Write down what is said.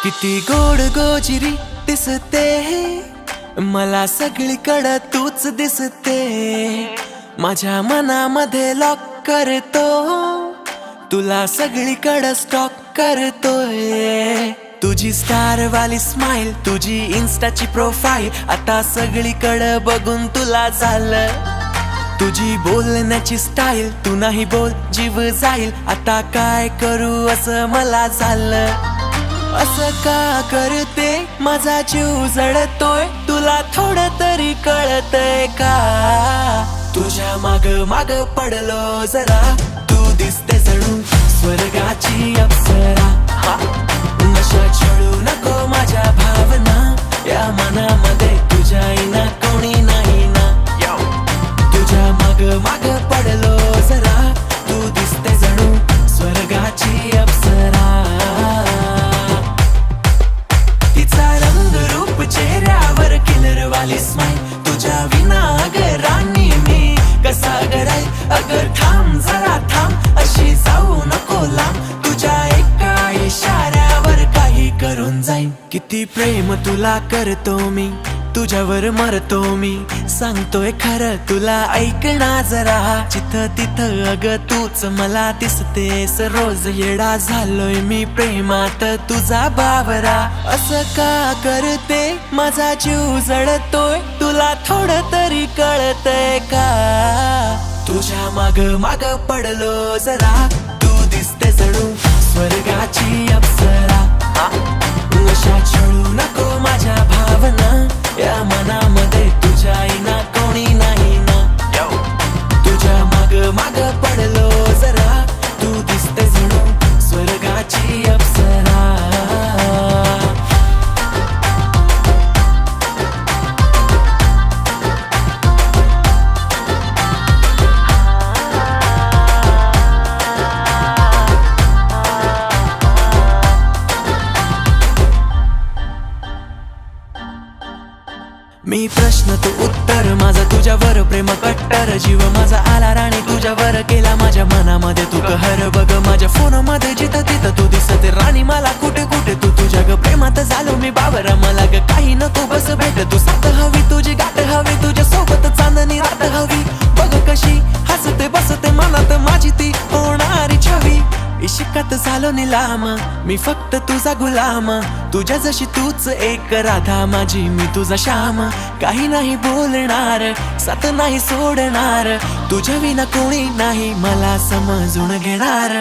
किती गोड गोजिरी दिसते मला सगळीकडं तूच दिसते माझ्या मनामध्ये लॉक करतो तुला सगळीकडं स्टॉक करतोय तुझी स्टार वाली स्माइल तुझी इन्स्टाची प्रोफाईल आता सगळीकडं बघून तुला झालं तुझी बोलण्याची स्टाईल तू नाही बोल जीव जाईल आता काय करू असं मला झालं असं का करते माझा जीव जळतोय तुला थोडं तरी कळतंय का तुझ्या माग माग पडलो जरा तू दिसते जणू स्वर्गाची अप्सरा नशा छळू नको माझ्या भावना या मनामध्ये तुझ्या इना कोणी नाही ना तुझ्या माग माग पडलो जरा तू दिसते जणू स्वर्गाची अप्सरा तिचा रंग रूप चेहऱ्यावर किलर वाली स्माइल तुझ्या विना अगर राणी मी कसा गराय अगर थांब जरा थांब अशी जाऊ नको लांब तुझ्या एका इशाऱ्यावर काही करून जाईन किती प्रेम तुला करतो मी तुझ्यावर मरतो मी सांगतोय खरं तुला ऐकणा जरा जिथं तिथं अग तूच मला दिसतेस रोज येडा झालोय मी प्रेमात तुझा बावरा असं का करते माझा जीव जळतोय तुला थोडं तरी कळतंय का तुझ्या माग माग पडलो जरा तू दिसते जणू स्वर्गाची अप्सरा नशा छळू नको माझ्या भावना या मनामध्ये तुझ्या इना कोणी नाही ना तुझ्या माग माग पडलो जरा तू दिसते जणू स्वर्गाची अप्सरा मी प्रश्न तू उत्तर माझा तुझ्यावर प्रेम कट्टर जीव माझा आला राणी तुझ्यावर केला माझ्या मनामध्ये तू कहर बघ माझ्या फोन मध्ये जिथं तिथं तू दिसते राणी मला कुठे कुठे तू तुझ्या ग प्रेमात झालो मी बाबर मला ग काही नको बस भेट तू साथ हवी तुझी गाठ हवी तुझ्या सोबत चांदणी रात हवी बघ कशी हसते बसते मनात माझी ती होणारी छवी इश्कात झालो निलाम मी फक्त तुझा गुलाम तुझ्या जशी तूच एक राधा माझी मी तुझा श्याम काही नाही बोलणार साथ नाही सोडणार तुझ्या विना कोणी नाही मला समजून घेणार